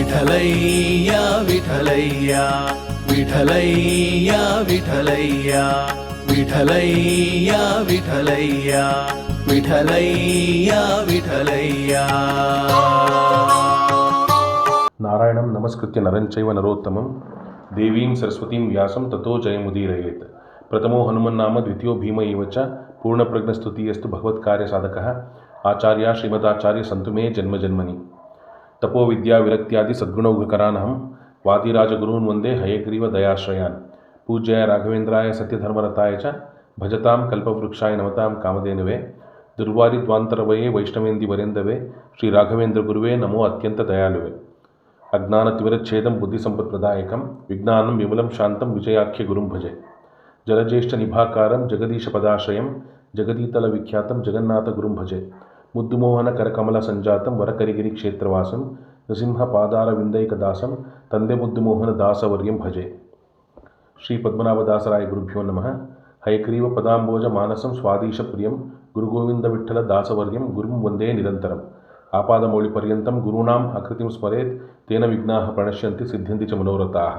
ವಿಠಲಯ್ಯ ವಿಠಲಯ್ಯ ವಿಠಲಯ್ಯ ವಿಠಲಯ್ಯ ವಿಠಲಯ್ಯ ವಿಠಲಯ್ಯ ವಿಠಲಯ್ಯ ವಿಠಲಯ್ಯ. ನಾರಾಯಣಂ ನಮಸ್ಕೃತ್ಯ ನರಂಚೈವ ನರೋತ್ತಮಂ ದೇವೀಂ ಸರಸ್ವತೀಂ ವ್ಯಾಸಂ ತಥೋ ಜಯಮುದೀರಯೇತ್. ಪ್ರಥಮೋ ಹನುಮನ್ನಾಮ ದ್ವಿತೀಯೋ ಭೀಮ ಇವ ಚ ಪೂರ್ಣಪ್ರಜ್ಞಸ್ತುತಿಯಸ್ತು ಭಗವತ್ಕಾರ್ಯಸಾಧಕಃ ಆಚಾರ್ಯ ಶ್ರೀಮದಾಚಾರ್ಯ ಸಂತು ಮೇ ಜನ್ಮಜನ್ಮನಿ. ತಪೋ ವಿದ್ಯಾ ವಿರಕ್ತ್ಯಾದಿ ಸದ್ಗುಣೌಘಕರಾನಹಂ ವಾದಿರಾಜಗುರೂನ್ ವಂದೇ ಹಯಗ್ರೀವ ದಯಾಶ್ರಯಾನ್. ಪೂಜ್ಯಾಯ ರಾಘವೇಂದ್ರಾಯ ಸತ್ಯಧರ್ಮರತಾಯ ಚ ಭಜತಾಂ ಕಲ್ಪವೃಕ್ಷಾಯ ನಮತಾಂ ಕಾಮಧೇನವೇ. ದುರ್ವಾರಿದ್ವಾಂತರವಯೇ ವೈಷ್ಣವೇಂದಿ ವರೆಂದವೇ ಶ್ರೀ ರಾಘವೇಂದ್ರ ಗುರುವೇ ನಮೋ ಅತ್ಯಂತ ದಯಾಳುವೆ. ಅಜ್ಞಾನತಿಮಿರಚ್ಛೇದಂ ಬುದ್ಧಿಸಂಪತ್ಪ್ರದಾಯಕಂ ವಿಜ್ಞಾನಂ ವಿಮಲಂ ಶಾಂತಂ ವಿಜಯಾಖ್ಯ ಗುರುಂ ಭಜೆ. ಜಲಜ್ಯೇಷ್ಠ ನಿಭಾಕಾರಂ ಜಗದೀಶ ಪದಾಶ್ರಯಂ ಜಗದೀತಲ ವಿಖ್ಯಾತಂ ಜಗನ್ನಾಥ ಗುರುಂ ಭಜೆ. ಮುದ್ದುಮೋಹನ ಕರಕಮಲ ಸಂಜಾತಂ ವರಕರಿಗಿರಿ ಕ್ಷೇತ್ರವಾಸಂ ನೃಸಿಂಹ ಪಾದಾರ ವಿಂದೈಕದಾಸಂ ತಂದೆ ಮುದ್ದುಮೋಹನ ದಾಸವರ್ಯಂ ಭಜೆ. ಶ್ರೀ ಪದ್ಮನಾಭದಾಸರಾಯ ಗುರುಭ್ಯೋ ನಮಃ. ಹಯಗ್ರೀವ ಪದಾಂಬೋಜ ಮಾನಸಂ ಸ್ವಾದೀಶ ಪ್ರಿಯಂ ಗುರುಗೋವಿಂದ ವಿಠಲ ದಾಸವರ್ಯಂ ಗುರುಂ ವಂದೇ ನಿರಂತರಂ. ಆಪಾದಮೌಳಿ ಪರ್ಯಂತಂ ಗುರುಣಾಂ ಆಕೃತಿಂ ಸ್ಮರೇತ್ ತೇನ ವಿಘ್ನಾಃ ಪ್ರಣಶ್ಯಂತಿ ಸಿದ್ಧ್ಯಂತಿ ಚ ಮನೋರಥಾಃ.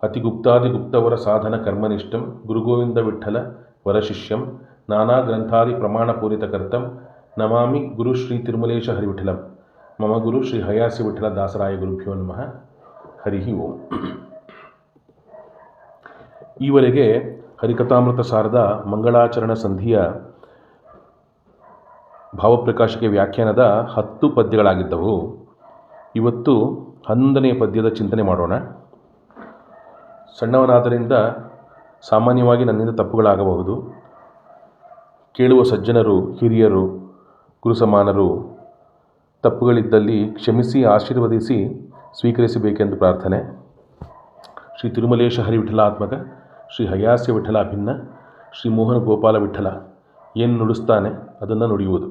ಅತಿಗುಪ್ತಾದಿಗುಪ್ತವರ ಸಾಧನ ಕರ್ಮನಿಷ್ಠಂ ಗುರುಗೋವಿಂದ ವಿಠಲ ವರಶಿಷ್ಯಂ ನಾನಾ ಗ್ರಂಥಾದಿ ಪ್ರಮಾಣಪೂರಿತಕರ್ತಂ ನಮಾಮಿ ಗುರು ಶ್ರೀ ತಿರುಮಲೇಶ ಹರಿವಿಠಲಂ. ಮಮ ಗುರು ಶ್ರೀ ಹಯಾಸಿ ವಿಠಲ ದಾಸರಾಯ ಗುರುಭ್ಯೋ ನಮಃ. ಹರಿ ಓಂ. ಈವರೆಗೆ ಹರಿಕಥಾಮೃತ ಸಾರದ ಮಂಗಳಾಚರಣ ಸಂಧಿಯ ಭಾವಪ್ರಕಾಶಕ್ಕೆ ವ್ಯಾಖ್ಯಾನದ 10 ಪದ್ಯಗಳಾಗಿದ್ದವು. ಇವತ್ತು 11ನೇ ಪದ್ಯದ ಚಿಂತನೆ ಮಾಡೋಣ. ಸಣ್ಣವನಾದ್ದರಿಂದ ಸಾಮಾನ್ಯವಾಗಿ ನನ್ನಿಂದ ತಪ್ಪುಗಳಾಗಬಹುದು. ಕೇಳುವ ಸಜ್ಜನರು, ಹಿರಿಯರು, ಗುರುಸಮಾನರು ತಪ್ಪುಗಳಿದ್ದಲ್ಲಿ ಕ್ಷಮಿಸಿ ಆಶೀರ್ವದಿಸಿ ಸ್ವೀಕರಿಸಬೇಕೆಂದು ಪ್ರಾರ್ಥನೆ. ಶ್ರೀ ತಿರುಮಲೇಶ ಹರಿವಿಠಲಾತ್ಮಕ ಶ್ರೀ ಹಯಾಸ್ಯ ವಿಠಲ ಅಭಿನ್ನ ಶ್ರೀ ಮೋಹನ ಗೋಪಾಲ ವಿಠಲ ಏನು ನುಡಿಸ್ತಾನೆ ಅದನ್ನು ನುಡಿಯುವುದು.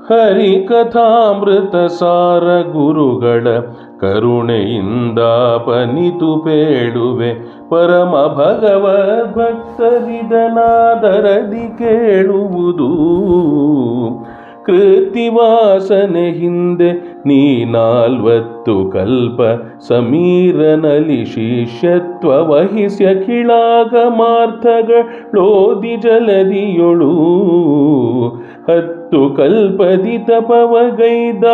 ಹರಿಕಥಾಮೃತ ಸಾರ ಗುರುಗಳ ಕರುಣೆಯಿಂದ ಪನಿತು ಪೇಳುವೆ ಪರಮ ಭಗವದ್ಭಕ್ತರಿದನಾದರದಿ ಕೇಳುವುದು. ಕೃತ್ತಿವಾಸನೆ ಹಿಂದೆ ನೀ 40 ಕಲ್ಪ ಸಮೀರನಲ್ಲಿ ಶಿಷ್ಯತ್ವ ವಹಿಸ್ಯ ಕಿಳಾಗಮಾರ್ಥಗಳೋದಿ ಜಲದಿಯೊಳು 10 ಕಲ್ಪದಿ ತಪವಗೈದ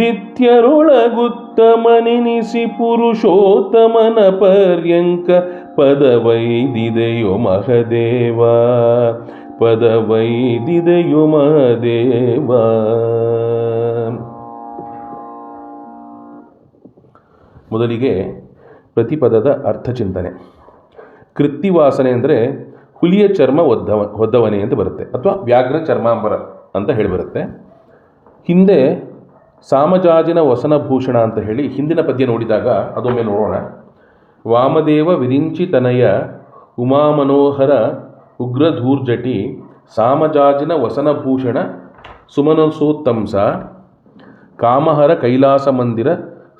ದಿತ್ಯರೊಳಗುತ್ತಮನೆನಿಸಿ ಪುರುಷೋತ್ತಮನ ಪರ್ಯಂಕ ಪದವೈದಿದೆಯೋ ಮಹದೇವ ಪದವೈದಿದೆಯೋ ಮಹದೇವ. ಮೊದಲಿಗೆ ಪ್ರತಿಪದದ ಅರ್ಥಚಿಂತನೆ. ಕೃತ್ತಿವಾಸನೆ ಅಂದರೆ ಹುಲಿಯ ಚರ್ಮ ಹೊದ್ದವನೆ ಅಂತ ಬರುತ್ತೆ, ಅಥವಾ ವ್ಯಾಘ್ರ ಚರ್ಮಾಂಬರ ಅಂತ ಹೇಳಿ ಬರುತ್ತೆ. ಹಿಂದೆ ಸಾಮಜಾಜಿನ ವಸನಭೂಷಣ ಅಂತ ಹೇಳಿ ಹಿಂದಿನ ಪದ್ಯ ನೋಡಿದಾಗ ಅದೊಮ್ಮೆ ನೋಡೋಣ. ವಾಮದೇವ ವಿರಿಂಚಿತನಯ ಉಮಾಮನೋಹರ ಉಗ್ರಧೂರ್ಜಟಿ ಸಾಮಜಾಜಿನ ವಸನಭೂಷಣ ಸುಮನಸೋತ್ತಂಸ ಕಾಮಹರ ಕೈಲಾಸ ಮಂದಿರ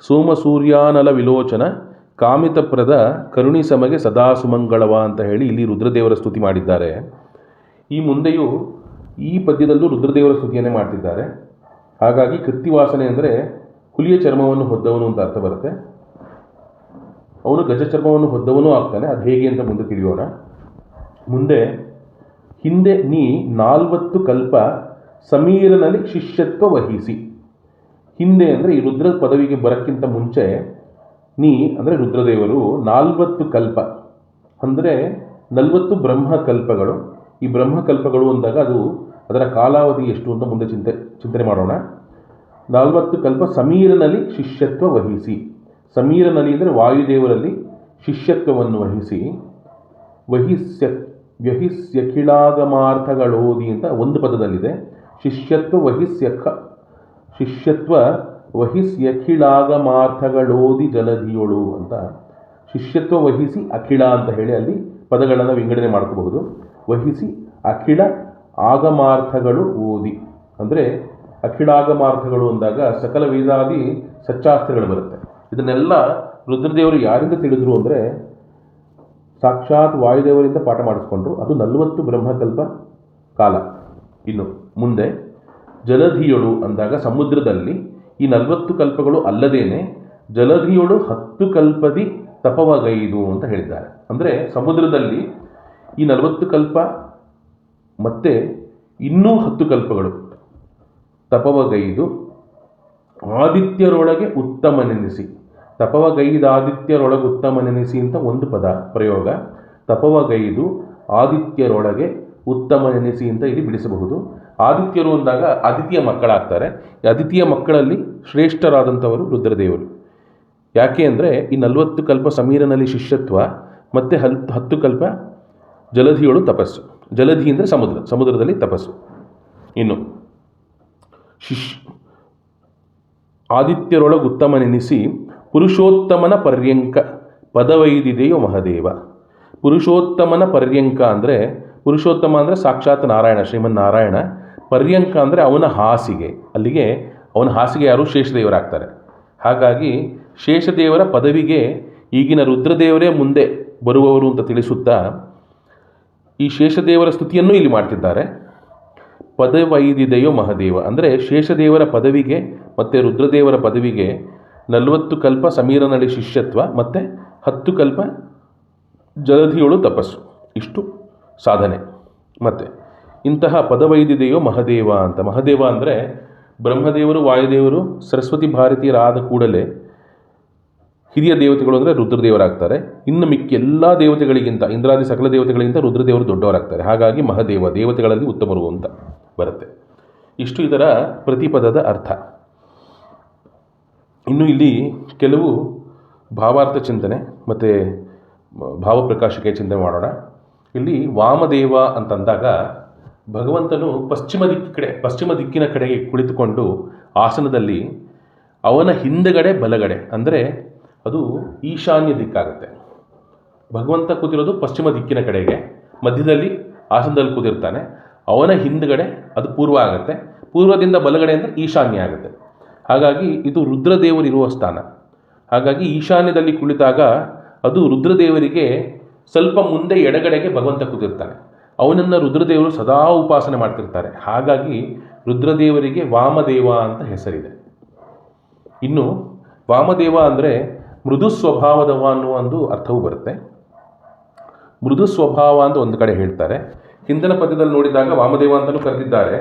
ಸೋಮಸೂರ್ಯಾನಲ ವಿಲೋಚನ ಕಾಮಿತಪ್ರದ ಕರುಣಿ ಸಮಗೆ ಸದಾ ಸುಮಂಗಳವ ಅಂತ ಹೇಳಿ ಇಲ್ಲಿ ರುದ್ರದೇವರ ಸ್ತುತಿ ಮಾಡಿದ್ದಾರೆ. ಈ ಮುಂದೆಯೂ ಈ ಪದ್ಯದಲ್ಲೂ ರುದ್ರದೇವರ ಸ್ತುತಿಯನ್ನೇ ಮಾಡ್ತಿದ್ದಾರೆ. ಹಾಗಾಗಿ ಕೃತ್ತಿವಾಸನೆ ಅಂದರೆ ಹುಲಿಯ ಚರ್ಮವನ್ನು ಹೊದ್ದವನು ಅಂತ ಅರ್ಥ ಬರುತ್ತೆ. ಅವನು ಗಜ ಚರ್ಮವನ್ನು ಹೊದ್ದವನೂ ಆಗ್ತಾನೆ. ಅದು ಹೇಗೆ ಅಂತ ಮುಂದೆ ತಿಳಿಯೋಣ. ಮುಂದೆ ಹಿಂದೆ ನೀ 40 ಕಲ್ಪ ಸಮೀರನಲ್ಲಿ ಶಿಷ್ಯತ್ವ ವಹಿಸಿ. ಹಿಂದೆ ಅಂದರೆ ಈ ರುದ್ರ ಪದವಿಗೆ ಬರೋಕ್ಕಿಂತ ಮುಂಚೆ ನೀ ಅಂದರೆ ರುದ್ರದೇವರು 40 ಕಲ್ಪ ಅಂದರೆ 40 ಬ್ರಹ್ಮಕಲ್ಪಗಳು. ಈ ಬ್ರಹ್ಮಕಲ್ಪಗಳು ಅಂದಾಗ ಅದರ ಕಾಲಾವಧಿ ಎಷ್ಟು ಅಂತ ಮುಂದೆ ಚಿಂತನೆ ಮಾಡೋಣ. 40 ಕಲ್ಪ ಸಮೀರನಲ್ಲಿ ಶಿಷ್ಯತ್ವ ವಹಿಸಿ. ಸಮೀರನಲ್ಲಿ ಅಂದರೆ ವಾಯುದೇವರಲ್ಲಿ ಶಿಷ್ಯತ್ವವನ್ನು ವಹಿಸಿ. ವ್ಯಹಿಸ್ಯಖಿಳಾಗಮಾರ್ಥಗಳೋದಿ ಅಂತ ಒಂದು ಪದದಲ್ಲಿದೆ. ಶಿಷ್ಯತ್ವ ವಹಿಸ್ಯಖಿಳಾಗಮಾರ್ಥಗಳೋದಿ ಜಲಧಿಯೊಳು ಅಂತ. ಶಿಷ್ಯತ್ವ ವಹಿಸಿ ಅಖಿಳ ಅಂತ ಹೇಳಿ ಅಲ್ಲಿ ಪದಗಳನ್ನು ವಿಂಗಡಣೆ ಮಾಡ್ಕೋಬಹುದು. ವಹಿಸಿ ಅಖಿಳ ಆಗಮಾರ್ಥಗಳು ಓದಿ ಅಂದರೆ ಅಖಿಳಾಗಮಾರ್ಥಗಳು ಅಂದಾಗ ಸಕಲ ವೇದಾದಿ ಸಚ್ಚಾಸ್ತ್ರಗಳು ಬರುತ್ತೆ. ಇದನ್ನೆಲ್ಲ ರುದ್ರದೇವರು ಯಾರಿಂದ ತಿಳಿದ್ರು ಅಂದರೆ ಸಾಕ್ಷಾತ್ ವಾಯುದೇವರಿಂದ ಪಾಠ ಮಾಡಿಸ್ಕೊಂಡ್ರು. ಅದು 40 ಬ್ರಹ್ಮಕಲ್ಪ ಕಾಲ. ಇನ್ನು ಮುಂದೆ ಜಲಧಿಯೊಳು ಅಂದಾಗ ಸಮುದ್ರದಲ್ಲಿ ಈ 40 ಕಲ್ಪಗಳು ಅಲ್ಲದೇನೆ ಜಲಧಿಯೊಳು 10 ಕಲ್ಪದಿ ತಪವಗೈದು ಅಂತ ಹೇಳಿದ್ದಾರೆ. ಅಂದರೆ ಸಮುದ್ರದಲ್ಲಿ ಈ 40 ಕಲ್ಪ ಮತ್ತೆ ಇನ್ನೂ 10 ಕಲ್ಪಗಳು ತಪವಗೈದು ಆದಿತ್ಯರೊಳಗೆ ಉತ್ತಮನೆನಿಸಿ. ತಪವಗೈದಾದಿತ್ಯರೊಳಗೆ ಉತ್ತಮನೆನಿಸಿ ಅಂತ ಒಂದು ಪದ ಪ್ರಯೋಗ. ತಪವಗೈದು ಆದಿತ್ಯರೊಳಗೆ ಉತ್ತಮನೆನಿಸಿ ಅಂತ ಇಲ್ಲಿ ಬಿಡಿಸಬಹುದು. ಆದಿತ್ಯರು ಅಂದಾಗ ಆದಿತ್ಯ ಮಕ್ಕಳಾಗ್ತಾರೆ. ಆದಿತ್ಯ ಮಕ್ಕಳಲ್ಲಿ ಶ್ರೇಷ್ಠರಾದಂಥವರು ರುದ್ರದೇವರು. ಯಾಕೆ ಅಂದರೆ ಈ 40 ಕಲ್ಪ ಸಮೀರನಲ್ಲಿ ಶಿಷ್ಯತ್ವ ಮತ್ತು 10 ಕಲ್ಪ ಜಲಧಿಯೊಳು ತಪಸ್ಸು. ಜಲಧಿ ಅಂದರೆ ಸಮುದ್ರದಲ್ಲಿ ತಪಸ್ಸು. ಇನ್ನು ಆದಿತ್ಯರೊಳಗೆ ಉತ್ತಮನೆನಿಸಿ ಪುರುಷೋತ್ತಮನ ಪರ್ಯಂಕ ಪದವೈದಿದೆಯೋ ಮಹದೇವ. ಪುರುಷೋತ್ತಮನ ಪರ್ಯಂಕ ಅಂದರೆ ಪುರುಷೋತ್ತಮ ಅಂದರೆ ಸಾಕ್ಷಾತ್ ನಾರಾಯಣ, ಶ್ರೀಮನ್ನಾರಾಯಣ. ಪರ್ಯಂಕ ಅಂದರೆ ಅವನ ಹಾಸಿಗೆ. ಅಲ್ಲಿಗೆ ಅವನ ಹಾಸಿಗೆ ಯಾರು? ಶೇಷದೇವರಾಗ್ತಾರೆ. ಹಾಗಾಗಿ ಶೇಷದೇವರ ಪದವಿಗೆ ಈಗಿನ ರುದ್ರದೇವರೇ ಮುಂದೆ ಬರುವವರು ಅಂತ ತಿಳಿಸುತ್ತಾ ಈ ಶೇಷದೇವರ ಸ್ತುತಿಯನ್ನು ಇಲ್ಲಿ ಮಾಡ್ತಿದ್ದಾರೆ. ಪದವೈದಿದೆಯೋ ಮಹದೇವ ಅಂದರೆ ಶೇಷದೇವರ ಪದವಿಗೆ ಮತ್ತು ರುದ್ರದೇವರ ಪದವಿಗೆ 40 ಕಲ್ಪ ಸಮೀರನಳಿ ಶಿಷ್ಯತ್ವ ಮತ್ತು 10 ಕಲ್ಪ ಜಲಧಿಯೊಳು ತಪಸ್ಸು, ಇಷ್ಟು ಸಾಧನೆ. ಮತ್ತು ಇಂತಹ ಪದವೈದಿದೆಯೋ ಮಹದೇವ ಅಂತ. ಮಹದೇವ ಅಂದರೆ ಬ್ರಹ್ಮದೇವರು, ವಾಯುದೇವರು, ಸರಸ್ವತಿ ಭಾರತೀಯರಾದ ಕೂಡಲೇ ಹಿರಿಯ ದೇವತೆಗಳು ಅಂದರೆ ರುದ್ರದೇವರಾಗ್ತಾರೆ. ಇನ್ನು ಮಿಕ್ಕಿ ಎಲ್ಲ ದೇವತೆಗಳಿಗಿಂತ, ಇಂದ್ರಾದಿ ಸಕಲ ದೇವತೆಗಳಿಗಿಂತ ರುದ್ರದೇವರು ದೊಡ್ಡವರಾಗ್ತಾರೆ. ಹಾಗಾಗಿ ಮಹದೇವ, ದೇವತೆಗಳಲ್ಲಿ ಉತ್ತಮರು ಅಂತ ಬರುತ್ತೆ. ಇಷ್ಟು ಇದರ ಪ್ರತಿಪದದ ಅರ್ಥ. ಇನ್ನು ಇಲ್ಲಿ ಕೆಲವು ಭಾವಾರ್ಥ ಚಿಂತನೆ ಮತ್ತು ಭಾವಪ್ರಕಾಶಕ್ಕೆ ಚಿಂತನೆ ಮಾಡೋಣ. ಇಲ್ಲಿ ವಾಮದೇವ ಅಂತಂದಾಗ ಭಗವಂತನು ಪಶ್ಚಿಮ ದಿಕ್ಕಿನ ಕಡೆಗೆ ಕುಳಿತುಕೊಂಡು ಆಸನದಲ್ಲಿ ಅವನ ಹಿಂದಗಡೆ ಬಲಗಡೆ ಅಂದರೆ ಅದು ಈಶಾನ್ಯ ದಿಕ್ಕಾಗುತ್ತೆ. ಭಗವಂತ ಕೂತಿರೋದು ಪಶ್ಚಿಮ ದಿಕ್ಕಿನ ಕಡೆಗೆ, ಮಧ್ಯದಲ್ಲಿ ಆಸನದಲ್ಲಿ ಕೂತಿರ್ತಾನೆ. ಅವನ ಹಿಂದಗಡೆ ಅದು ಪೂರ್ವ ಆಗುತ್ತೆ, ಪೂರ್ವದಿಂದ ಬಲಗಡೆ ಅಂದರೆ ಈಶಾನ್ಯ ಆಗುತ್ತೆ. ಹಾಗಾಗಿ ಇದು ರುದ್ರದೇವರಿರುವ ಸ್ಥಾನ. ಹಾಗಾಗಿ ಈಶಾನ್ಯದಲ್ಲಿ ಕುಳಿತಾಗ ಅದು ರುದ್ರದೇವರಿಗೆ ಸ್ವಲ್ಪ ಮುಂದೆ ಎಡಗಡೆಗೆ ಭಗವಂತ ಕೂತಿರ್ತಾನೆ. ಅವನನ್ನು ರುದ್ರದೇವರು ಸದಾ ಉಪಾಸನೆ ಮಾಡ್ತಿರ್ತಾರೆ. ಹಾಗಾಗಿ ರುದ್ರದೇವರಿಗೆ ವಾಮದೇವ ಅಂತ ಹೆಸರಿದೆ. ಇನ್ನು ವಾಮದೇವ ಅಂದರೆ ಮೃದು ಸ್ವಭಾವದವ ಅನ್ನುವ ಒಂದು ಅರ್ಥವೂ ಬರುತ್ತೆ. ಮೃದು ಸ್ವಭಾವ ಅಂತ ಒಂದು ಕಡೆ ಹೇಳ್ತಾರೆ. ಹಿಂದಿನ ಪದ್ಯದಲ್ಲಿ ನೋಡಿದಾಗ ವಾಮದೇವ ಅಂತಲೂ ಕರೆದಿದ್ದಾರೆ,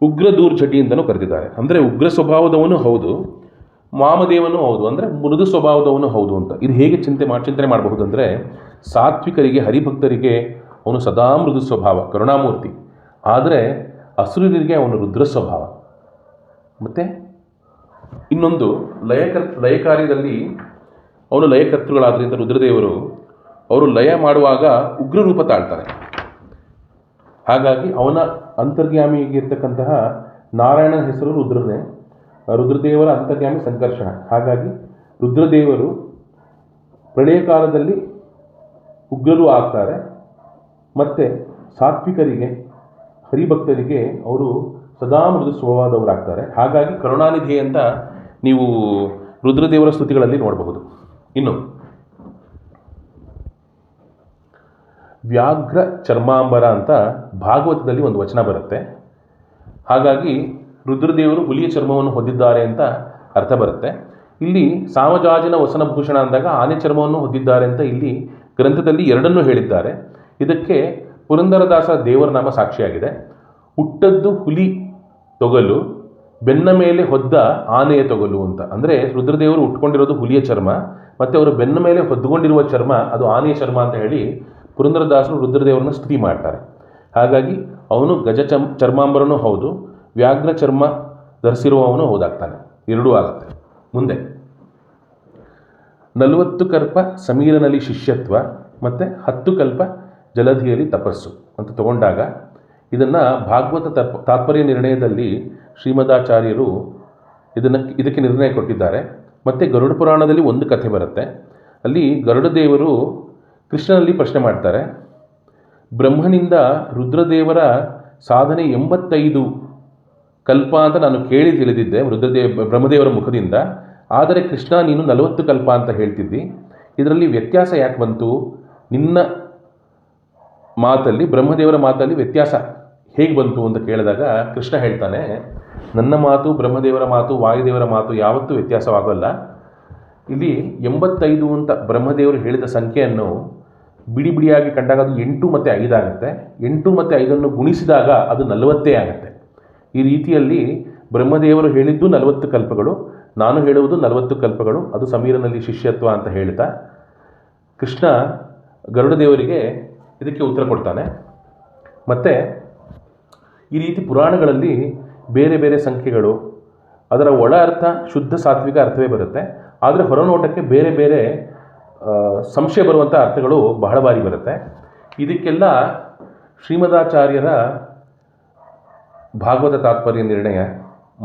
ಉಗ್ರ ದೂರ್ಜಟಿ ಅಂತಲೂ ಕರೆದಿದ್ದಾರೆ. ಅಂದರೆ ಉಗ್ರ ಸ್ವಭಾವದವನು ಹೌದು, ವಾಮದೇವನೂ ಹೌದು, ಅಂದರೆ ಮೃದು ಸ್ವಭಾವದವನು ಹೌದು ಅಂತ. ಇದು ಹೇಗೆ ಚಿಂತನೆ ಮಾಡಬಹುದು ಅಂದರೆ, ಸಾತ್ವಿಕರಿಗೆ, ಹರಿಭಕ್ತರಿಗೆ ಅವನು ಸದಾ ಮೃದು ಸ್ವಭಾವ, ಕರುಣಾಮೂರ್ತಿ. ಆದರೆ ಅಸುರರಿಗೆ ಅವನು ರುದ್ರ ಸ್ವಭಾವ. ಮತ್ತು ಇನ್ನೊಂದು ಲಯಕಾರ್ಯದಲ್ಲಿ ಅವನು ಲಯಕರ್ತೃಗಳಾದ್ರಿಂದ ರುದ್ರದೇವರು ಅವರು ಲಯ ಮಾಡುವಾಗ ಉಗ್ರ ರೂಪ ತಾಳ್ತಾರೆ. ಹಾಗಾಗಿ ಅವನ ಅಂತರ್ಯಾಮಿಯಾಗಿರ್ತಕ್ಕಂತಹ ನಾರಾಯಣನ ಹೆಸರು ರುದ್ರನೇ, ರುದ್ರದೇವರ ಅಂತರ್ಯಾಮಿ ಸಂಕರ್ಷಣ. ಹಾಗಾಗಿ ರುದ್ರದೇವರು ಪ್ರಳಯ ಕಾಲದಲ್ಲಿ ಉಗ್ರರು ಆಗ್ತಾರೆ. ಮತ್ತು ಸಾತ್ವಿಕರಿಗೆ, ಹರಿಭಕ್ತರಿಗೆ ಅವರು ಸದಾ ಮೃದು ಸ್ವಭಾವದವರಾಗ್ತಾರೆ. ಹಾಗಾಗಿ ಕರುಣಾನಿಧಿ ಅಂತ ನೀವು ರುದ್ರದೇವರ ಸ್ತುತಿಗಳಲ್ಲಿ ನೋಡಬಹುದು. ಇನ್ನು ವ್ಯಾಘ್ರ ಚರ್ಮಾಂಬರ ಅಂತ ಭಾಗವತದಲ್ಲಿ ಒಂದು ವಚನ ಬರುತ್ತೆ. ಹಾಗಾಗಿ ರುದ್ರದೇವರು ಹುಲಿಯ ಚರ್ಮವನ್ನು ಹೊಂದಿದ್ದಾರೆ ಅಂತ ಅರ್ಥ ಬರುತ್ತೆ. ಇಲ್ಲಿ ಸಾಮಜಾಜಿನ ವಸನಭೂಷಣ ಅಂದಾಗ ಆನೆ ಚರ್ಮವನ್ನು ಹೊಂದಿದ್ದಾರೆ ಅಂತ ಇಲ್ಲಿ ಗ್ರಂಥದಲ್ಲಿ ಎರಡನ್ನೂ ಹೇಳಿದ್ದಾರೆ. ಇದಕ್ಕೆ ಪುರಂದರದಾಸ ದೇವರ ನಾಮ ಸಾಕ್ಷಿಯಾಗಿದೆ. ಹುಟ್ಟದ್ದು ಹುಲಿ ತೊಗಲು, ಬೆನ್ನ ಮೇಲೆ ಹೊದ್ದ ಆನೆಯ ತೊಗಲು ಅಂತ. ಅಂದರೆ ರುದ್ರದೇವರು ಉಟ್ಕೊಂಡಿರೋದು ಹುಲಿಯ ಚರ್ಮ, ಮತ್ತು ಅವರು ಬೆನ್ನ ಮೇಲೆ ಹೊದ್ದುಕೊಂಡಿರುವ ಚರ್ಮ ಅದು ಆನೆಯ ಚರ್ಮ ಅಂತ ಹೇಳಿ ಪುರಂದರದಾಸರು ರುದ್ರದೇವರನ್ನ ಸ್ತುತಿ ಮಾಡ್ತಾರೆ. ಹಾಗಾಗಿ ಅವನು ಗಜ ಚರ್ಮಾಂಬರನೂ ಹೌದು, ವ್ಯಾಘ್ರ ಚರ್ಮ ಧರಿಸಿರುವವನು ಹೌದಾಗ್ತಾನೆ, ಎರಡೂ ಆಗುತ್ತೆ. ಮುಂದೆ 40 ಕಲ್ಪ ಸಮೀರನಲ್ಲಿ ಶಿಷ್ಯತ್ವ ಮತ್ತು 10 ಕಲ್ಪ ಜಲಧಿಯಲ್ಲಿ ತಪಸ್ಸು ಅಂತ ತಗೊಂಡಾಗ ಇದನ್ನು ಭಾಗವತ ತಾತ್ಪರ್ಯ ನಿರ್ಣಯದಲ್ಲಿ ಶ್ರೀಮದಾಚಾರ್ಯರು ಇದಕ್ಕೆ ನಿರ್ಣಯ ಕೊಟ್ಟಿದ್ದಾರೆ. ಮತ್ತು ಗರುಡ ಪುರಾಣದಲ್ಲಿ ಒಂದು ಕಥೆ ಬರುತ್ತೆ. ಅಲ್ಲಿ ಗರುಡದೇವರು ಕೃಷ್ಣನಲ್ಲಿ ಪ್ರಶ್ನೆ ಮಾಡ್ತಾರೆ, ಬ್ರಹ್ಮನಿಂದ ರುದ್ರದೇವರ ಸಾಧನೆ 85 ಕಲ್ಪ ಅಂತ ನಾನು ಕೇಳಿ ತಿಳಿದಿದ್ದೆ ಬ್ರಹ್ಮದೇವರ ಮುಖದಿಂದ. ಆದರೆ ಕೃಷ್ಣ ನೀನು 40 ಕಲ್ಪ ಅಂತ ಹೇಳ್ತಿದ್ದಿ, ಇದರಲ್ಲಿ ವ್ಯತ್ಯಾಸ ಯಾಕೆ ಬಂತು? ನಿನ್ನ ಮಾತಲ್ಲಿ, ಬ್ರಹ್ಮದೇವರ ಮಾತಲ್ಲಿ ವ್ಯತ್ಯಾಸ ಹೇಗೆ ಬಂತು ಅಂತ ಕೇಳಿದಾಗ ಕೃಷ್ಣ ಹೇಳ್ತಾನೆ, ನನ್ನ ಮಾತು, ಬ್ರಹ್ಮದೇವರ ಮಾತು, ವಾಯುದೇವರ ಮಾತು ಯಾವತ್ತೂ ವ್ಯತ್ಯಾಸವಾಗಲ್ಲ. ಇಲ್ಲಿ 85 ಅಂತ ಬ್ರಹ್ಮದೇವರು ಹೇಳಿದ ಸಂಖ್ಯೆಯನ್ನು ಬಿಡಿ ಬಿಡಿಯಾಗಿ ಕಂಡಾಗ ಅದು 8 ಮತ್ತು 5 ಆಗುತ್ತೆ. 8 ಮತ್ತು 5 ಗುಣಿಸಿದಾಗ ಅದು 40 ಆಗುತ್ತೆ. ಈ ರೀತಿಯಲ್ಲಿ ಬ್ರಹ್ಮದೇವರು ಹೇಳಿದ್ದು 40 ಕಲ್ಪಗಳು, ನಾನು ಹೇಳುವುದು 40 ಕಲ್ಪಗಳು, ಅದು ಸಮೀರನಲ್ಲಿ ಶಿಷ್ಯತ್ವ ಅಂತ ಹೇಳ್ತಾ ಕೃಷ್ಣ ಗರುಡದೇವರಿಗೆ ಇದಕ್ಕೆ ಉತ್ತರ ಕೊಡ್ತಾನೆ. ಮತ್ತು ಈ ರೀತಿ ಪುರಾಣಗಳಲ್ಲಿ ಬೇರೆ ಬೇರೆ ಸಂಖ್ಯೆಗಳು, ಅದರ ಒಳ ಅರ್ಥ ಶುದ್ಧ ಸಾತ್ವಿಕ ಅರ್ಥವೇ ಬರುತ್ತೆ, ಆದರೆ ಹೊರನೋಟಕ್ಕೆ ಬೇರೆ ಬೇರೆ ಸಂಶಯ ಬರುವಂಥ ಅರ್ಥಗಳು ಬಹಳ ಬಾರಿ ಬರುತ್ತೆ. ಇದಕ್ಕೆಲ್ಲ ಶ್ರೀಮದಾಚಾರ್ಯರ ಭಾಗವತ ತಾತ್ಪರ್ಯ ನಿರ್ಣಯ,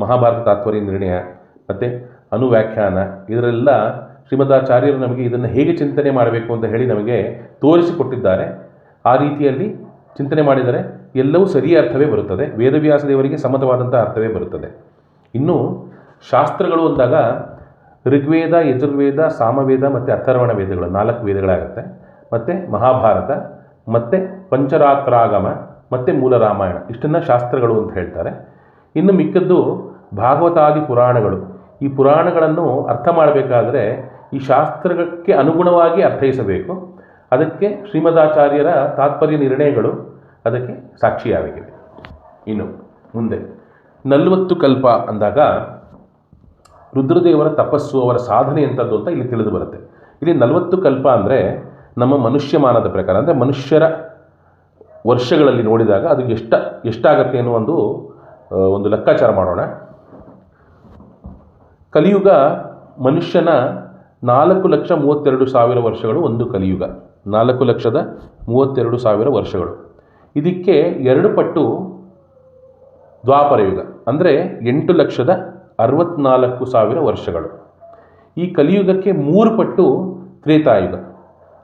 ಮಹಾಭಾರತ ತಾತ್ಪರ್ಯ ನಿರ್ಣಯ ಮತ್ತು ಅನುವ್ಯಾಖ್ಯಾನ, ಇದರೆಲ್ಲ ಶ್ರೀಮದಾಚಾರ್ಯರು ನಮಗೆ ಇದನ್ನು ಹೇಗೆ ಚಿಂತನೆ ಮಾಡಬೇಕು ಅಂತ ಹೇಳಿ ನಮಗೆ ತೋರಿಸಿಕೊಟ್ಟಿದ್ದಾರೆ. ಆ ರೀತಿಯಲ್ಲಿ ಚಿಂತನೆ ಮಾಡಿದರೆ ಎಲ್ಲವೂ ಸರಿಯ ಅರ್ಥವೇ ಬರುತ್ತದೆ, ವೇದವ್ಯಾಸ ದೇವರಿಗೆ ಸಮ್ಮತವಾದಂಥ ಅರ್ಥವೇ ಬರುತ್ತದೆ. ಇನ್ನು ಶಾಸ್ತ್ರಗಳು ಅಂದಾಗ ಋಗ್ವೇದ, ಯಜುರ್ವೇದ, ಸಾಮವೇದ ಮತ್ತು ಅಥರ್ವಣ ವೇದಗಳು 4 ವೇದಗಳಾಗುತ್ತೆ. ಮತ್ತು ಮಹಾಭಾರತ ಮತ್ತು ಪಂಚರಾತ್ರಾಗಮ ಮತ್ತು ಮೂಲ ರಾಮಾಯಣ, ಇಷ್ಟನ್ನು ಶಾಸ್ತ್ರಗಳು ಅಂತ ಹೇಳ್ತಾರೆ. ಇನ್ನು ಮಿಕ್ಕದ್ದು ಭಾಗವತಾದಿ ಪುರಾಣಗಳು. ಈ ಪುರಾಣಗಳನ್ನು ಅರ್ಥ ಮಾಡಬೇಕಾದ್ರೆ ಈ ಶಾಸ್ತ್ರಕ್ಕೆ ಅನುಗುಣವಾಗಿ ಅರ್ಥೈಸಬೇಕು. ಅದಕ್ಕೆ ಶ್ರೀಮದಾಚಾರ್ಯರ ತಾತ್ಪರ್ಯ ನಿರ್ಣಯಗಳು ಅದಕ್ಕೆ ಸಾಕ್ಷಿಯಾಗಿವೆ. ಇನ್ನು ಮುಂದೆ 40 ಕಲ್ಪ ಅಂದಾಗ ರುದ್ರದೇವರ ತಪಸ್ಸು, ಅವರ ಸಾಧನೆ ಎಂಥದ್ದು ಅಂತ ಇಲ್ಲಿ ತಿಳಿದು ಬರುತ್ತೆ. ಇಲ್ಲಿ 40 ಕಲ್ಪ ಅಂದರೆ ನಮ್ಮ ಮನುಷ್ಯಮಾನದ ಪ್ರಕಾರ, ಅಂದರೆ ಮನುಷ್ಯರ ವರ್ಷಗಳಲ್ಲಿ ನೋಡಿದಾಗ ಅದು ಎಷ್ಟಾಗತ್ತೆ ಅನ್ನೋ ಒಂದು ಲೆಕ್ಕಾಚಾರ ಮಾಡೋಣ. ಕಲಿಯುಗ ಮನುಷ್ಯನ 4,32,000 ವರ್ಷಗಳು ಒಂದು ಕಲಿಯುಗ, 4,32,000 ವರ್ಷಗಳು. ಇದಕ್ಕೆ 2 ಪಟ್ಟು ದ್ವಾಪರಯುಗ, ಅಂದರೆ 8,64,000 ವರ್ಷಗಳು. ಈ ಕಲಿಯುಗಕ್ಕೆ 3 ಪಟ್ಟು ತ್ರೇತಾಯುಗ,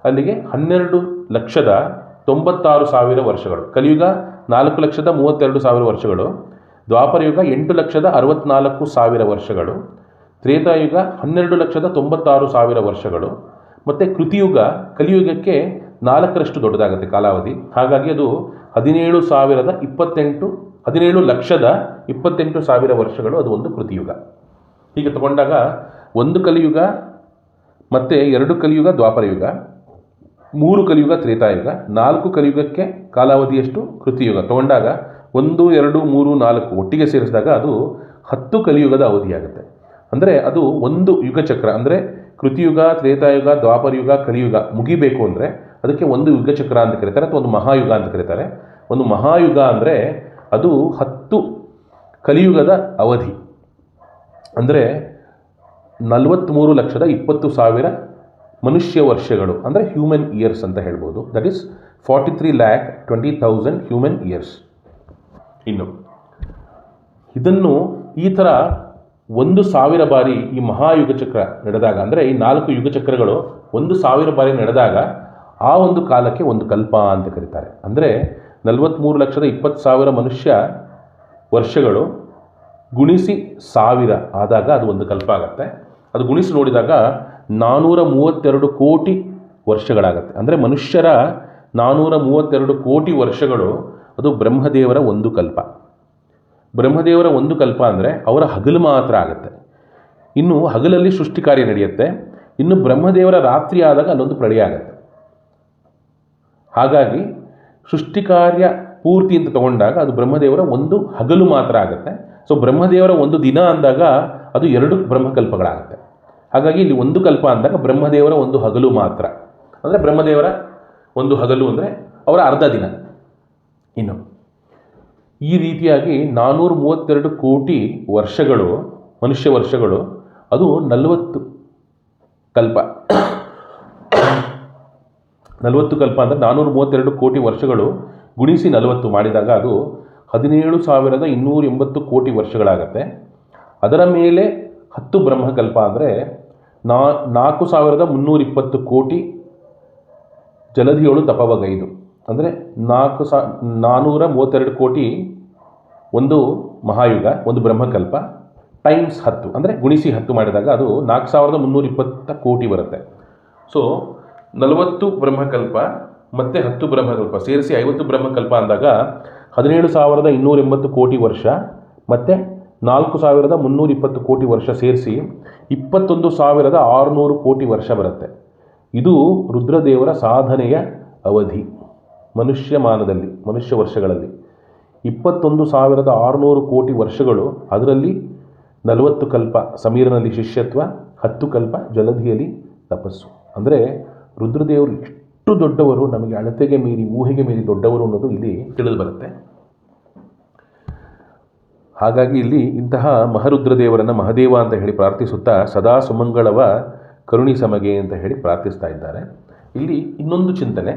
ಅಲ್ಲಿಗೆ 12,96,000 ವರ್ಷಗಳು. ಕಲಿಯುಗ 4,32,000 ವರ್ಷಗಳು, ದ್ವಾಪರಯುಗ 8,64,000 ವರ್ಷಗಳು, ತ್ರೇತಾಯುಗ 12,96,000 ವರ್ಷಗಳು, ಮತ್ತು ಕೃತಿಯುಗ ಕಲಿಯುಗಕ್ಕೆ 4ರಷ್ಟು ದೊಡ್ಡದಾಗುತ್ತೆ ಕಾಲಾವಧಿ. ಹಾಗಾಗಿ ಅದು 17,28,000 ವರ್ಷಗಳು, ಅದು ಒಂದು ಕೃತಿಯುಗ. ಹೀಗೆ ತಗೊಂಡಾಗ 1 ಕಲಿಯುಗ ಮತ್ತು 2 ಕಲಿಯುಗ ದ್ವಾಪರಯುಗ, 3 ಕಲಿಯುಗ ತ್ರೇತಾಯುಗ, 4 ಕಲಿಯುಗಕ್ಕೆ ಕಾಲಾವಧಿಯಷ್ಟು ಕೃತಿಯುಗ ತಗೊಂಡಾಗ 1, 2, 3, 4 ಒಟ್ಟಿಗೆ ಸೇರಿಸಿದಾಗ ಅದು 10 ಕಲಿಯುಗದ ಅವಧಿಯಾಗುತ್ತೆ. ಅಂದರೆ ಅದು ಒಂದು ಯುಗಚಕ್ರ. ಅಂದರೆ ಕೃತಿಯುಗ, ತ್ರೇತಾಯುಗ, ದ್ವಾಪರಯುಗ, ಕಲಿಯುಗ ಮುಗಿಬೇಕು ಅಂದರೆ ಅದಕ್ಕೆ ಒಂದು ಯುಗಚಕ್ರ ಅಂತ ಕರೀತಾರೆ, ಅಥವಾ ಒಂದು ಮಹಾಯುಗ ಅಂತ ಕರೀತಾರೆ. ಒಂದು ಮಹಾಯುಗ ಅಂದರೆ ಅದು 10 ಕಲಿಯುಗದ ಅವಧಿ, ಅಂದರೆ 43,20,000 ಮನುಷ್ಯ ವರ್ಷಗಳು, ಅಂದರೆ ಹ್ಯೂಮನ್ ಇಯರ್ಸ್ ಅಂತ ಹೇಳ್ಬೋದು. That is 43,20,000 human years. ಇನ್ನು ಇದನ್ನು ಈ ಥರ 1,000 ಬಾರಿ ಈ ಮಹಾಯುಗ ಚಕ್ರ ನಡೆದಾಗ, ಅಂದರೆ ಈ 4 ಯುಗಚಕ್ರಗಳು 1,000 ಬಾರಿ ನಡೆದಾಗ ಆ ಒಂದು ಕಾಲಕ್ಕೆ ಒಂದು ಕಲ್ಪ ಅಂತ ಕರೀತಾರೆ. ಅಂದರೆ 43,20,000 ಮನುಷ್ಯ ವರ್ಷಗಳು ಗುಣಿಸಿ 1000 ಆದಾಗ ಅದು ಒಂದು ಕಲ್ಪ ಆಗುತ್ತೆ. ಅದು ಗುಣಿಸಿ ನೋಡಿದಾಗ 432 ಕೋಟಿ ವರ್ಷಗಳಾಗತ್ತೆ. ಅಂದರೆ ಮನುಷ್ಯರ 432 ಕೋಟಿ ವರ್ಷಗಳು, ಅದು ಬ್ರಹ್ಮದೇವರ ಒಂದು ಕಲ್ಪ. ಬ್ರಹ್ಮದೇವರ ಒಂದು ಕಲ್ಪ ಅಂದರೆ ಅವರ ಹಗಲು ಮಾತ್ರ ಆಗುತ್ತೆ. ಇನ್ನು ಹಗಲಲ್ಲಿ ಸೃಷ್ಟಿ ಕಾರ್ಯ ನಡೆಯುತ್ತೆ. ಇನ್ನು ಬ್ರಹ್ಮದೇವರ ರಾತ್ರಿ ಆದಾಗ ಅಲ್ಲೊಂದು ಪ್ರಳಯ ಆಗುತ್ತೆ. ಹಾಗಾಗಿ ಸೃಷ್ಟಿ ಕಾರ್ಯ ಪೂರ್ತಿ ಅಂತ ತಗೊಂಡಾಗ ಅದು ಬ್ರಹ್ಮದೇವರ ಒಂದು ಹಗಲು ಮಾತ್ರ ಆಗುತ್ತೆ. ಸೊ ಬ್ರಹ್ಮದೇವರ ಒಂದು ದಿನ ಅಂದಾಗ ಅದು 2 ಬ್ರಹ್ಮಕಲ್ಪಗಳಾಗುತ್ತೆ. ಹಾಗಾಗಿ ಇಲ್ಲಿ ಒಂದು ಕಲ್ಪ ಅಂದಾಗ ಬ್ರಹ್ಮದೇವರ ಒಂದು ಹಗಲು ಮಾತ್ರ, ಅಂದರೆ ಬ್ರಹ್ಮದೇವರ ಒಂದು ಹಗಲು ಅಂದರೆ ಅವರ ಅರ್ಧ ದಿನ. ಇನ್ನು ಈ ರೀತಿಯಾಗಿ 432 ಕೋಟಿ ವರ್ಷಗಳು, ಮನುಷ್ಯ ವರ್ಷಗಳು, ಅದು 40 ಕಲ್ಪ. 40 ಕಲ್ಪ ಅಂದರೆ 432 ಕೋಟಿ ವರ್ಷಗಳು ಗುಣಿಸಿ 40 ಮಾಡಿದಾಗ ಅದು 17,280 ಕೋಟಿ ವರ್ಷಗಳಾಗತ್ತೆ. ಅದರ ಮೇಲೆ 10 ಬ್ರಹ್ಮಕಲ್ಪ ಅಂದರೆ 4,320 ಕೋಟಿ ಜಲಧಿಗಳು ತಪವಗೈದು, ಅಂದರೆ 432 ಕೋಟಿ ಒಂದು ಮಹಾಯುಗ, ಒಂದು ಬ್ರಹ್ಮಕಲ್ಪ, ಟೈಮ್ಸ್ 10 ಅಂದರೆ ಗುಣಿಸಿ 10 ಮಾಡಿದಾಗ ಅದು 4,320 ಕೋಟಿ ಬರುತ್ತೆ. ಸೊ 40 ಬ್ರಹ್ಮಕಲ್ಪ ಮತ್ತು 10 ಬ್ರಹ್ಮಕಲ್ಪ ಸೇರಿಸಿ 50 ಬ್ರಹ್ಮಕಲ್ಪ ಅಂದಾಗ 17,280 ಕೋಟಿ ವರ್ಷ ಮತ್ತು 4,320 ಕೋಟಿ ವರ್ಷ ಸೇರಿಸಿ 21,600 ಕೋಟಿ ವರ್ಷ ಬರುತ್ತೆ. ಇದು ರುದ್ರದೇವರ ಸಾಧನೆಯ ಅವಧಿ ಮನುಷ್ಯಮಾನದಲ್ಲಿ, ಮನುಷ್ಯ ವರ್ಷಗಳಲ್ಲಿ 21,600 ಕೋಟಿ ವರ್ಷಗಳು. ಅದರಲ್ಲಿ 40 ಕಲ್ಪ ಸಮೀರನಲ್ಲಿ ಶಿಷ್ಯತ್ವ, 10 ಕಲ್ಪ ಜಲಧಿಯಲ್ಲಿ ತಪಸ್ಸು. ಅಂದರೆ ರುದ್ರದೇವರು ಎಷ್ಟು ದೊಡ್ಡವರು, ನಮಗೆ ಅಳತೆಗೆ ಮೀರಿ ಊಹೆಗೆ ಮೀರಿ ದೊಡ್ಡವರು ಅನ್ನೋದು ಇಲ್ಲಿ ತಿಳಿದು ಬರುತ್ತೆ. ಹಾಗಾಗಿ ಇಲ್ಲಿ ಇಂತಹ ಮಹಾರುದ್ರದೇವರನ್ನು ಮಹದೇವ ಅಂತ ಹೇಳಿ ಪ್ರಾರ್ಥಿಸುತ್ತಾ ಸದಾ ಸುಮಂಗಳವ ಕರುಣಿ ಸಮಗೆ ಅಂತ ಹೇಳಿ ಪ್ರಾರ್ಥಿಸ್ತಾ ಇದ್ದಾರೆ. ಇಲ್ಲಿ ಇನ್ನೊಂದು ಚಿಂತನೆ,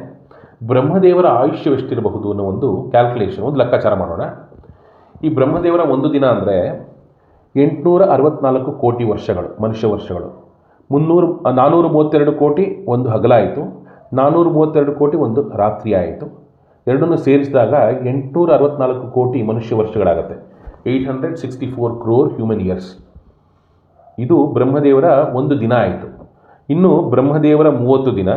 ಬ್ರಹ್ಮದೇವರ ಆಯುಷ್ಯವೆಷ್ಟಿರಬಹುದು ಅನ್ನೋ ಒಂದು ಕ್ಯಾಲ್ಕುಲೇಷನ್, ಒಂದು ಲೆಕ್ಕಾಚಾರ ಮಾಡೋಣ. ಈ ಬ್ರಹ್ಮದೇವರ ಒಂದು ದಿನ ಅಂದರೆ 864 ಕೋಟಿ ವರ್ಷಗಳು, ಮನುಷ್ಯ ವರ್ಷಗಳು. 432 ಕೋಟಿ ಒಂದು ಹಗಲಾಯಿತು, 432 ಕೋಟಿ ಒಂದು ರಾತ್ರಿ ಆಯಿತು. ಎರಡನ್ನು ಸೇರಿಸಿದಾಗ 864 ಕೋಟಿ ಮನುಷ್ಯ ವರ್ಷಗಳಾಗುತ್ತೆ. 864 crore ಹ್ಯೂಮನ್ ಇಯರ್ಸ್. ಇದು ಬ್ರಹ್ಮದೇವರ ಒಂದು ದಿನ ಆಯಿತು. ಇನ್ನು ಬ್ರಹ್ಮದೇವರ 30 ದಿನ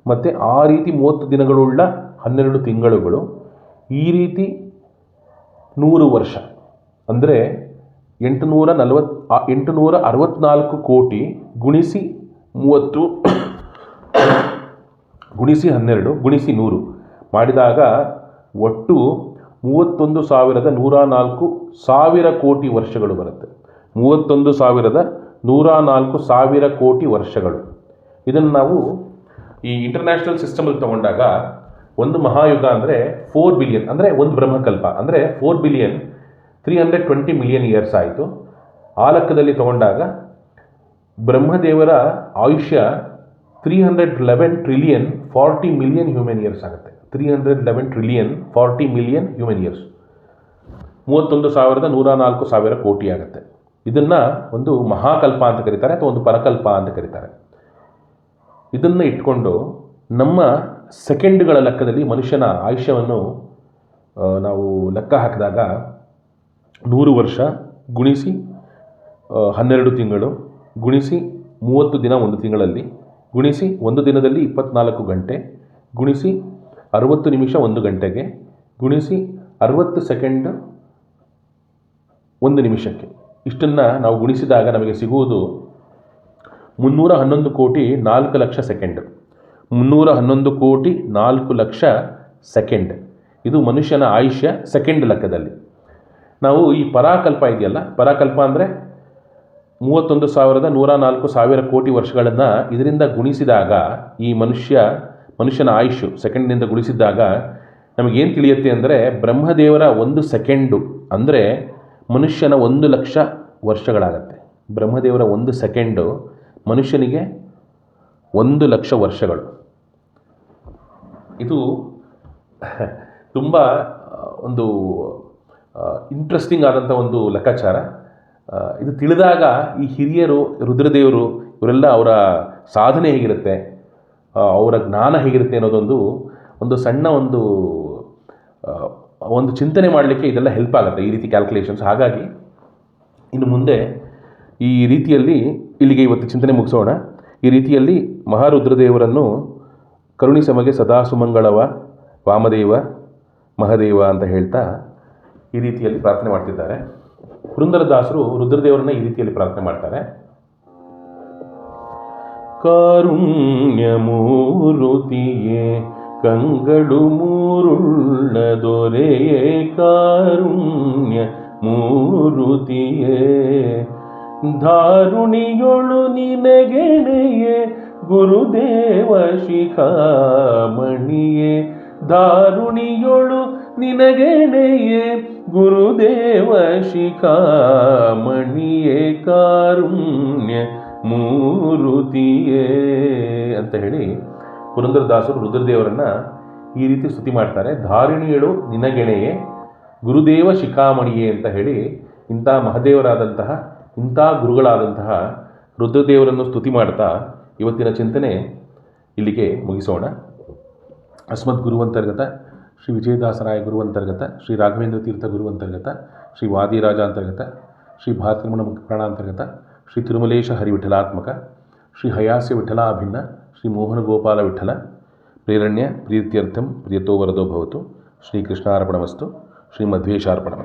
ಮತ್ತು ಆ ರೀತಿ 30 ದಿನಗಳುಳ್ಳ 12 ತಿಂಗಳುಗಳು, ಈ ರೀತಿ 100 ವರ್ಷ ಅಂದರೆ 864 ಕೋಟಿ ಗುಣಿಸಿ 30 ಗುಣಿಸಿ 12 ಗುಣಿಸಿ 100 ಮಾಡಿದಾಗ ಒಟ್ಟು 31,104 ಸಾವಿರ ಕೋಟಿ ವರ್ಷಗಳು ಬರುತ್ತೆ. 31,104 ಸಾವಿರ ಕೋಟಿ ವರ್ಷಗಳು. ಇದನ್ನು ನಾವು ಈ ಇಂಟರ್ನ್ಯಾಷನಲ್ ಸಿಸ್ಟಮಲ್ಲಿ ತಗೊಂಡಾಗ ಒಂದು ಮಹಾಯುಗ ಅಂದರೆ 4 ಬಿಲಿಯನ್, ಅಂದರೆ ಒಂದು ಬ್ರಹ್ಮಕಲ್ಪ ಅಂದರೆ 4 ಬಿಲಿಯನ್ 320 ಮಿಲಿಯನ್ ಇಯರ್ಸ್ ಆಯಿತು. ಆ ಲೆಕ್ಕದಲ್ಲಿ ತಗೊಂಡಾಗ ಬ್ರಹ್ಮದೇವರ ಆಯುಷ್ಯ 311 ಟ್ರಿಲಿಯನ್ 40 ಮಿಲಿಯನ್ ಹ್ಯೂಮನ್ ಇಯರ್ಸ್ ಆಗುತ್ತೆ. 311 ಟ್ರಿಲಿಯನ್ 40 ಮಿಲಿಯನ್ ಹ್ಯೂಮನ್ ಇಯರ್ಸ್, 31,104 ಸಾವಿರ ಕೋಟಿ ಆಗುತ್ತೆ. ಇದನ್ನು ಒಂದು ಮಹಾಕಲ್ಪ ಅಂತ ಕರೀತಾರೆ ಅಥವಾ ಒಂದು ಪರಕಲ್ಪ ಅಂತ ಕರೀತಾರೆ. ಇದನ್ನು ಇಟ್ಕೊಂಡು ನಮ್ಮ ಸೆಕೆಂಡ್ಗಳ ಲೆಕ್ಕದಲ್ಲಿ ಮನುಷ್ಯನ ಆಯುಷ್ಯವನ್ನು ನಾವು ಲೆಕ್ಕ ಹಾಕಿದಾಗ 100 ವರ್ಷ ಗುಣಿಸಿ 12 ತಿಂಗಳು ಗುಣಿಸಿ 30 ದಿನ ಒಂದು ತಿಂಗಳಲ್ಲಿ ಗುಣಿಸಿ ಒಂದು ದಿನದಲ್ಲಿ 24 ಗಂಟೆ ಗುಣಿಸಿ 60 ನಿಮಿಷ ಒಂದು ಗಂಟೆಗೆ ಗುಣಿಸಿ 60 ಸೆಕೆಂಡ್ ಒಂದು ನಿಮಿಷಕ್ಕೆ. ಇಷ್ಟನ್ನು ನಾವು ಗುಣಿಸಿದಾಗ ನಮಗೆ ಸಿಗುವುದು 311 ಕೋಟಿ 4 ಲಕ್ಷ ಸೆಕೆಂಡ್. 311 ಕೋಟಿ 4 ಲಕ್ಷ ಸೆಕೆಂಡ್. ಇದು ಮನುಷ್ಯನ ಆಯುಷ್ಯ ಸೆಕೆಂಡ್ ಲೆಕ್ಕದಲ್ಲಿ. ನಾವು ಈ ಪರಾಕಲ್ಪ ಇದೆಯಲ್ಲ, ಪರಾಕಲ್ಪ ಅಂದರೆ 31,104 ಸಾವಿರ ಕೋಟಿ ವರ್ಷಗಳನ್ನು ಇದರಿಂದ ಗುಣಿಸಿದಾಗ ಈ ಮನುಷ್ಯನ ಆಯುಷ್ಯು ಸೆಕೆಂಡ್ನಿಂದ ಗುಣಿಸಿದಾಗ ನಮಗೇನು ತಿಳಿಯುತ್ತೆ ಅಂದರೆ ಬ್ರಹ್ಮದೇವರ ಒಂದು ಸೆಕೆಂಡು ಅಂದರೆ ಮನುಷ್ಯನ 1 ಲಕ್ಷ ವರ್ಷಗಳಾಗತ್ತೆ. ಬ್ರಹ್ಮದೇವರ ಒಂದು ಸೆಕೆಂಡು ಮನುಷ್ಯನಿಗೆ 1 ಲಕ್ಷ ವರ್ಷಗಳು. ಇದು ತುಂಬ ಒಂದು ಇಂಟ್ರೆಸ್ಟಿಂಗ್ ಆದಂಥ ಒಂದು ಲೆಕ್ಕಾಚಾರ. ಇದು ತಿಳಿದಾಗ ಈ ಹಿರಿಯರು, ರುದ್ರದೇವರು ಇವರೆಲ್ಲ ಅವರ ಸಾಧನೆ ಹೇಗಿರುತ್ತೆ, ಅವರ ಜ್ಞಾನ ಹೇಗಿರುತ್ತೆ ಅನ್ನೋದೊಂದು ಸಣ್ಣ ಒಂದು ಚಿಂತನೆ ಮಾಡಲಿಕ್ಕೆ ಇದೆಲ್ಲ ಹೆಲ್ಪ್ ಆಗುತ್ತೆ, ಈ ರೀತಿ ಕ್ಯಾಲ್ಕುಲೇಷನ್ಸ್. ಹಾಗಾಗಿ ಇನ್ನು ಮುಂದೆ ಈ ರೀತಿಯಲ್ಲಿ ಇಲ್ಲಿಗೆ ಇವತ್ತು ಚಿಂತನೆ ಮುಗಿಸೋಣ. ಈ ರೀತಿಯಲ್ಲಿ ಮಹಾರುದ್ರದೇವರನ್ನು ಕರುಣಿ ಸಮಗೆ ಸದಾ ಸುಮಂಗಳವ ವಾಮದೇವ ಮಹದೇವ ಅಂತ ಹೇಳ್ತಾ ಈ ರೀತಿಯಲ್ಲಿ ಪ್ರಾರ್ಥನೆ ಮಾಡ್ತಿದ್ದಾರೆ. ಪುರಂದರದಾಸರು ರುದ್ರದೇವರನ್ನ ಈ ರೀತಿಯಲ್ಲಿ ಪ್ರಾರ್ಥನೆ ಮಾಡ್ತಾರೆ. ಕಾರುಣ್ಯ ಮೂರುತಿಯೇ ಕಂಗಳು ಮೂರುಳ್ಳ ದೊರೆಯೇ ಕಾರುಣ್ಯ ಮೂರುತಿಯೇ ಧಾರುಣಿಯೊಳು ನಿನಗೆಣೆಯೇ ಗುರುದೇವ ಶಿಖಾಮಣಿಯೇ ಧಾರುಣಿಯೊಳು ನಿನಗೆಣೆಯೇ ಗುರುದೇವ ಶಿಖಾಮಣಿಯೇ ಕಾರುಣ್ಯ ಮೂರುತಿಯೇ ಅಂತ ಹೇಳಿ ಪುರಂದರದಾಸರು ರುದ್ರದೇವರನ್ನು ಈ ರೀತಿ ಸ್ತುತಿ ಮಾಡ್ತಾರೆ. ಧಾರಿಣಿಯಳು ನಿನಗೆಣೆಯೇ ಗುರುದೇವ ಶಿಖಾಮಣಿಯೇ ಅಂತ ಹೇಳಿ ಇಂಥ ಮಹದೇವರಾದಂತಹ ಇಂಥ ಗುರುಗಳಾದಂತಹ ರುದ್ರದೇವರನ್ನು ಸ್ತುತಿ ಮಾಡ್ತಾ ಇವತ್ತಿನ ಚಿಂತನೆ ಇಲ್ಲಿಗೆ ಮುಗಿಸೋಣ. ಅಸ್ಮದ್ ಗುರುವಂತರ್ಗತ ಶ್ರೀ ವಿಜಯದಾಸರಾಯ ಗುರುವಂತರ್ಗತ ಶ್ರೀ ರಾಘವೇಂದ್ರ ತೀರ್ಥ ಗುರುವಂತರ್ಗತ ಶ್ರೀ ವಾದಿರಾಜ ಅಂತರ್ಗತ ಶ್ರೀ ಭಾರತೀರಮಣ ಪ್ರಾಣಾಂತರ್ಗತ ಶ್ರೀ ತಿರುಮಲೇಶ ಹರಿವಿಠಲಾತ್ಮಕ ಶ್ರೀ ಹಯಾಸ್ಯ ವಿಠಲಾಭಿನ್ನ ಶ್ರೀ ಮೋಹನಗೋಪಾಲ ವಿಠಲ ಪ್ರೇರಣ್ಯ ಪ್ರೀತ್ಯರ್ಥಂ ಪ್ರಿಯತೋ ವರದೋ ಭವತು ಶ್ರೀಕೃಷ್ಣಾರ್ಪಣಮಸ್ತು ಶ್ರೀ ಮಧ್ವೇಶಾರ್ಪಣಮಸ್ತು.